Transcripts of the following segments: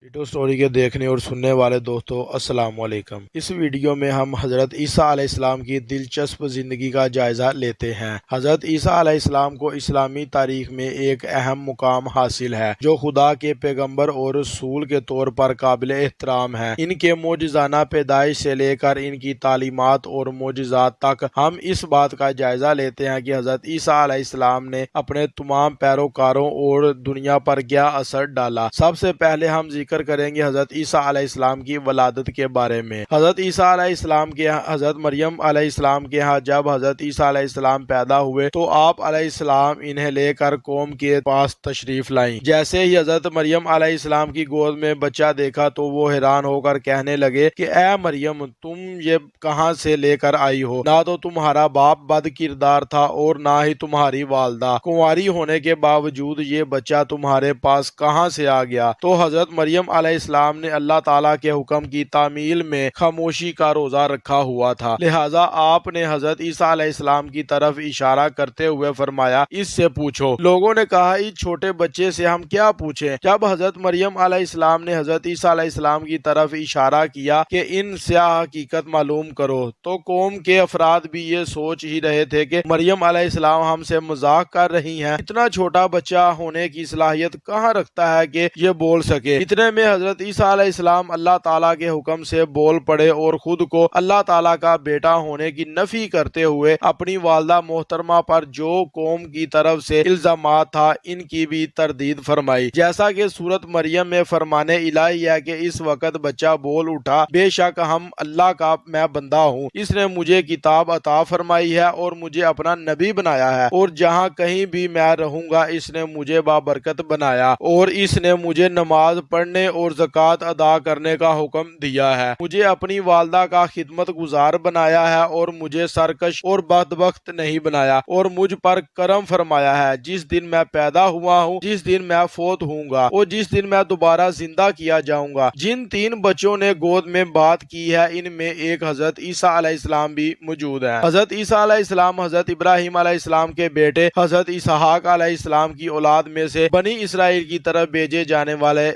To story کے دیکھنے اور سننے والے دوستوں السلام علیکم۔ اس ویڈیو میں ہم حضرت عیسیٰ علیہ السلام کی دلچسپ زندگی کا جائزہ لیتے ہیں۔ حضرت عیسیٰ علیہ السلام کو اسلامی تاریخ میں ایک اہم مقام حاصل ہے جو خدا کے پیغمبر اور رسول کے طور پر قابل احترام ہے۔ ان کے معجزانہ پیدائش سے لے کر ان کی تعلیمات اور معجزات تک ہم اس بات کا جائزہ لیتے ہیں کہ حضرت عیسیٰ علیہ السلام نے اپنے تمام پیروکاروں اور دنیا پر کیا اثر ڈالا۔ سب سے پہلے ہم ذکر کریں گے حضرت عیسیٰ علیہ السلام کی ولادت کے بارے میں۔ حضرت عیسیٰ علیہ السلام کے حضرت مریم علیہ السلام کے ہاں جب حضرت عیسیٰ علیہ السلام پیدا ہوئے تو آپ علیہ السلام انہیں لے کر قوم کے پاس تشریف لائیں۔ جیسے ہی حضرت مریم علیہ السلام کی گود میں بچہ دیکھا تو وہ حیران ہو کر کہنے لگے کہ اے مریم، تم یہ کہاں سے لے کر آئی ہو؟ نہ تو تمہارا باپ بد کردار تھا اور نہ ہی تمہاری والدہ، کنواری ہونے کے باوجود یہ بچہ تمہارے پاس کہاں سے آ گیا؟ تو حضرت مریم علیہ السلام نے اللہ تعالیٰ کے حکم کی تعمیل میں خاموشی کا روزہ رکھا ہوا تھا، لہٰذا آپ نے حضرت عیسیٰ علیہ السلام کی طرف اشارہ کرتے ہوئے فرمایا، اس سے پوچھو۔ لوگوں نے کہا، اس چھوٹے بچے سے ہم کیا پوچھیں؟ جب حضرت مریم علیہ السلام نے حضرت عیسیٰ علیہ السلام کی طرف اشارہ کیا کہ ان سے حقیقت معلوم کرو تو قوم کے افراد بھی یہ سوچ ہی رہے تھے کہ مریم علیہ السلام ہم سے مذاق کر رہی ہیں۔ اتنا چھوٹا بچہ ہونے کی صلاحیت کہاں رکھتا ہے کہ یہ بول سکے؟ اتنے میں حضرت عیسیٰ علیہ السلام اللہ تعالیٰ کے حکم سے بول پڑے اور خود کو اللہ تعالیٰ کا بیٹا ہونے کی نفی کرتے ہوئے اپنی والدہ محترمہ پر جو قوم کی طرف سے الزامات تھا ان کی بھی تردید فرمائی، جیسا کہ سورت مریم میں فرمان الہی ہے کہ اس وقت بچہ بول اٹھا، بے شک ہم اللہ کا میں بندہ ہوں، اس نے مجھے کتاب عطا فرمائی ہے اور مجھے اپنا نبی بنایا ہے، اور جہاں کہیں بھی میں رہوں گا اس نے مجھے بابرکت بنایا، اور اس نے مجھے نماز پڑھنے اور زکوٰۃ ادا کرنے کا حکم دیا ہے، مجھے اپنی والدہ کا خدمت گزار بنایا ہے اور مجھے سرکش اور بدبخت نہیں بنایا، اور مجھ پر کرم فرمایا ہے۔ جس دن میں پیدا ہوا ہوں، جس دن میں فوت ہوں گا اور جس دن میں دوبارہ زندہ کیا جاؤں گا۔ جن تین بچوں نے گود میں بات کی ہے ان میں ایک حضرت عیسیٰ علیہ السلام بھی موجود ہے۔ حضرت عیسیٰ علیہ السلام حضرت ابراہیم علیہ السلام کے بیٹے حضرت اسحاق علیہ السلام کی اولاد میں سے بنی اسرائیل کی طرف بھیجے جانے والے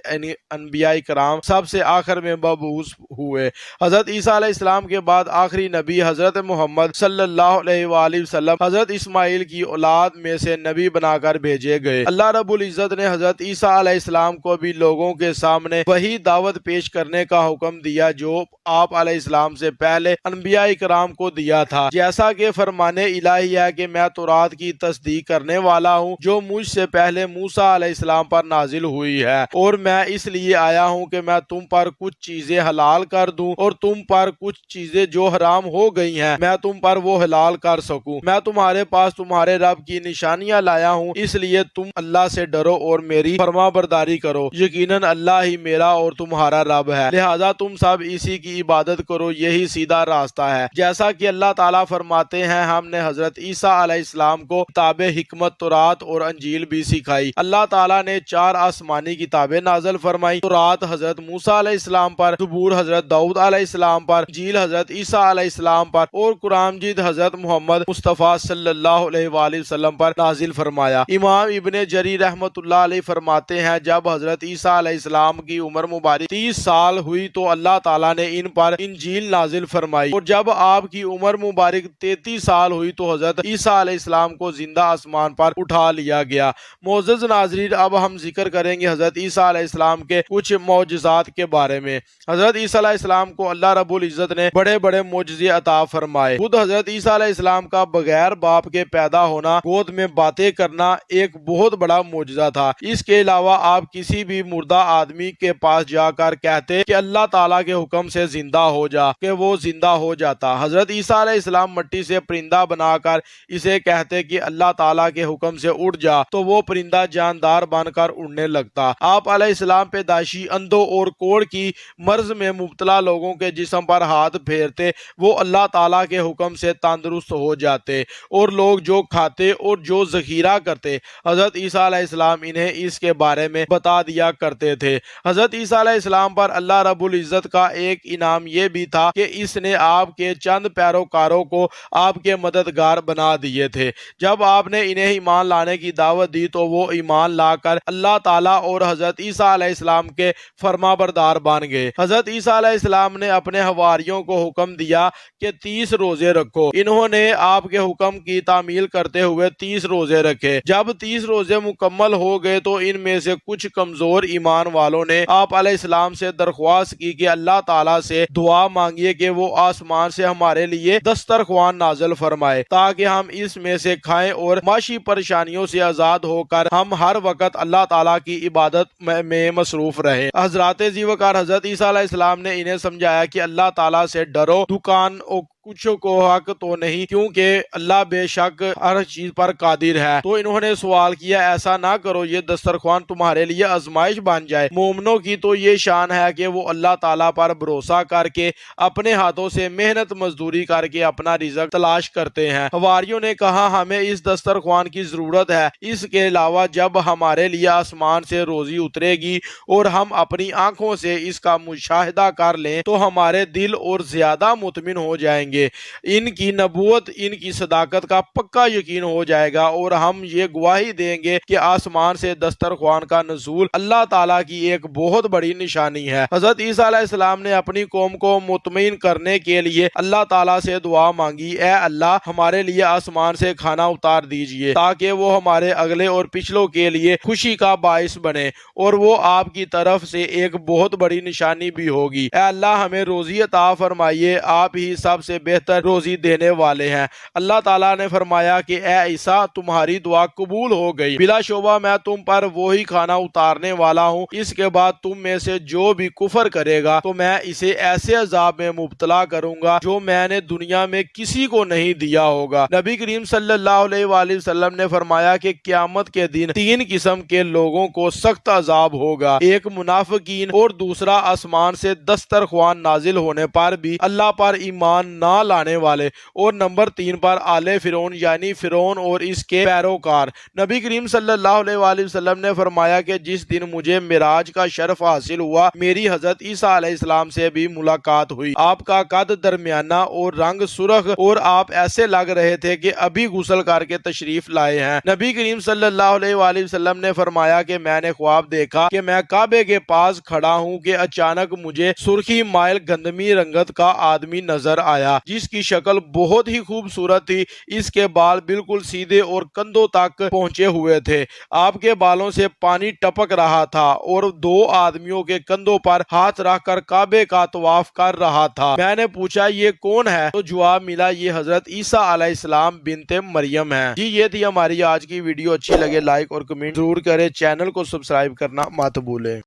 انبیاء کرام سب سے آخر میں مبعوث ہوئے۔ حضرت عیسیٰ علیہ السلام کے بعد آخری نبی حضرت محمد صلی اللہ علیہ وآلہ وسلم حضرت اسماعیل کی اولاد میں سے نبی بنا کر بھیجے گئے۔ اللہ رب العزت نے حضرت عیسیٰ علیہ السلام کو بھی لوگوں کے سامنے وہی دعوت پیش کرنے کا حکم دیا جو آپ علیہ السلام سے پہلے انبیاء کرام کو دیا تھا، جیسا کہ فرمان الہی ہے کہ میں تورات کی تصدیق کرنے والا ہوں جو مجھ سے پہلے موسیٰ علیہ السلام پر نازل ہوئی ہے، اور میں اس لیے آیا ہوں کہ میں تم پر کچھ چیزیں حلال کر دوں اور تم پر کچھ چیزیں جو حرام ہو گئی ہیں میں تم پر وہ حلال کر سکوں۔ میں تمہارے پاس تمہارے رب کی نشانیاں لایا ہوں، اس لیے تم اللہ سے ڈرو اور میری فرما برداری کرو، یقیناً اللہ ہی میرا اور تمہارا رب ہے، لہٰذا تم سب اسی کی عبادت کرو، یہی سیدھا راستہ ہے۔ جیسا کہ اللہ تعالیٰ فرماتے ہیں، ہم نے حضرت عیسیٰ علیہ السلام کو کتاب حکمت تورات اور انجیل بھی سکھائی۔ اللہ تعالیٰ نے 4 آسمانی کتابیں نازل فرمائی، تورات حضرت موسیٰ علیہ السلام پر، زبور حضرت داؤد علیہ السلام پر، انجیل حضرت عیسیٰ علیہ السلام پر، اور قرآن مجید حضرت محمد مصطفیٰ صلی اللہ علیہ وآلہ وسلم پر نازل فرمایا۔ امام ابن جریر رحمۃ اللہ علیہ فرماتے ہیں، جب حضرت عیسیٰ علیہ السلام کی عمر مبارک 30 سال ہوئی تو اللہ تعالیٰ نے ان پر انجیل نازل فرمائی، اور جب آپ کی عمر مبارک 33 سال ہوئی تو حضرت عیسیٰ علیہ السلام کو زندہ آسمان پر اٹھا لیا گیا۔ معزز ناظرین، اب ہم ذکر کریں گے حضرت عیسیٰ علیہ السلام کے کچھ معجزات کے بارے میں۔ حضرت عیسیٰ علیہ السلام کو اللہ رب العزت نے بڑے بڑے معجزے عطا فرمائے۔ خود حضرت عیسیٰ علیہ السلام کا بغیر باپ کے پیدا ہونا، گود میں باتیں کرنا ایک بہت بڑا معجزہ تھا۔ اس کے علاوہ آپ کسی بھی مردہ آدمی کے پاس جا کر کہتے کہ اللہ تعالیٰ کے حکم سے زندہ ہو جا کہ وہ زندہ ہو جاتا۔ حضرت عیسیٰ علیہ السلام مٹی سے پرندہ بنا کر اسے کہتے کہ اللہ تعالیٰ کے حکم سے اڑ جا تو وہ پرندہ جاندار بن کر اڑنے لگتا۔ آپ علیہ السلام پیدائشی اندھوں اور کوڑ کی مرض میں مبتلا لوگوں کے جسم پر ہاتھ پھیرتے، وہ اللہ تعالیٰ کے حکم سے تندرست ہو جاتے، اور لوگ جو کھاتے اور جو ذخیرہ کرتے حضرت عیسیٰ علیہ السلام انہیں اس کے بارے میں بتا دیا کرتے تھے۔ حضرت عیسیٰ علیہ السلام پر اللہ رب العزت کا ایک انعام یہ بھی تھا کہ اس نے آپ کے چند پیروکاروں کو آپ کے مددگار بنا دیے تھے۔ جب آپ نے انہیں ایمان لانے کی دعوت دی تو وہ ایمان لا کر اللہ تعالیٰ اور حضرت عیسیٰ علیہ السلام السلام کے فرما بردار بن گئے۔ حضرت عیسیٰ علیہ السلام نے اپنے حواریوں کو حکم دیا کہ 30 روزے رکھو۔ انہوں نے آپ کے حکم کی تعمیل کرتے ہوئے 30 روزے رکھے۔ جب 30 روزے مکمل ہو گئے تو ان میں سے کچھ کمزور ایمان والوں نے آپ علیہ السلام سے درخواست کی کہ اللہ تعالیٰ سے دعا مانگیے کہ وہ آسمان سے ہمارے لیے دسترخوان نازل فرمائے تاکہ ہم اس میں سے کھائیں اور معاشی پریشانیوں سے آزاد ہو کر ہم ہر وقت اللہ تعالیٰ کی عبادت میں مصروف رہیں۔ حضرات ذی وقار حضرت عیسیٰ علیہ السلام نے انہیں سمجھایا کہ اللہ تعالیٰ سے ڈرو، دکان کچھ کو حق تو نہیں، کیونکہ اللہ بے شک ہر چیز پر قادر ہے۔ تو انہوں نے سوال کیا ایسا نہ کرو یہ دسترخوان تمہارے لیے آزمائش بن جائے۔ مومنوں کی تو یہ شان ہے کہ وہ اللہ تعالیٰ پر بھروسہ کر کے اپنے ہاتھوں سے محنت مزدوری کر کے اپنا رزق تلاش کرتے ہیں۔ حواریوں نے کہا ہمیں اس دسترخوان کی ضرورت ہے، اس کے علاوہ جب ہمارے لیے آسمان سے روزی اترے گی اور ہم اپنی آنکھوں سے اس کا مشاہدہ کر لیں تو ہمارے دل اور زیادہ مطمئن ہو جائیں گے، ان کی نبوت، ان کی صداقت کا پکا یقین ہو جائے گا اور ہم یہ گواہی دیں گے کہ آسمان سے دسترخوان کا نزول اللہ تعالیٰ کی ایک بہت بڑی نشانی ہے۔ حضرت عیسیٰ علیہ السلام نے اپنی قوم کو مطمئن کرنے کے لیے اللہ تعالیٰ سے دعا مانگی، اے اللہ ہمارے لیے آسمان سے کھانا اتار دیجئے تاکہ وہ ہمارے اگلے اور پچھلوں کے لیے خوشی کا باعث بنے اور وہ آپ کی طرف سے ایک بہت بڑی نشانی بھی ہوگی۔ اے اللہ ہمیں روزی عطا فرمائیے، آپ ہی سب سے بہتر روزی دینے والے ہیں۔ اللہ تعالیٰ نے فرمایا کہ اے عیسیٰ تمہاری دعا قبول ہو گئی، بلا شبہ میں تم پر وہی کھانا اتارنے والا ہوں، اس کے بعد تم میں سے جو بھی کفر کرے گا تو میں اسے ایسے عذاب میں مبتلا کروں گا جو میں نے دنیا میں کسی کو نہیں دیا ہوگا۔ نبی کریم صلی اللہ علیہ وآلہ وسلم نے فرمایا کہ قیامت کے دن 3 قسم کے لوگوں کو سخت عذاب ہوگا، ایک منافقین، اور دوسرا آسمان سے دسترخوان نازل ہونے پر بھی اللہ پر ایمان نہ لانے والے، اور نمبر 3 پر آل فرعون یعنی فرعون اور اس کے پیروکار۔ نبی کریم صلی اللہ علیہ وآلہ وسلم نے فرمایا کہ جس دن مجھے معراج کا شرف حاصل ہوا میری حضرت عیسیٰ علیہ السلام سے بھی ملاقات ہوئی۔ آپ کا قد درمیانہ اور رنگ سرخ اور آپ ایسے لگ رہے تھے کہ ابھی غسل کر کے تشریف لائے ہیں۔ نبی کریم صلی اللہ علیہ وآلہ وسلم نے فرمایا کہ میں نے خواب دیکھا کہ میں کعبے کے پاس کھڑا ہوں کہ اچانک مجھے سرخی مائل گندمی رنگت کا آدمی نظر آیا جس کی شکل بہت ہی خوبصورت تھی، اس کے بال بالکل سیدھے اور کندھوں تک پہنچے ہوئے تھے، آپ کے بالوں سے پانی ٹپک رہا تھا اور 2 آدمیوں کے کندھوں پر ہاتھ رکھ کر کعبے کا طواف کر رہا تھا۔ میں نے پوچھا یہ کون ہے تو جواب ملا یہ حضرت عیسیٰ علیہ السلام بنت مریم ہے۔ جی یہ تھی ہماری آج کی ویڈیو، اچھی لگے لائک اور کمنٹ ضرور کریں، چینل کو سبسکرائب کرنا مت بھولیں۔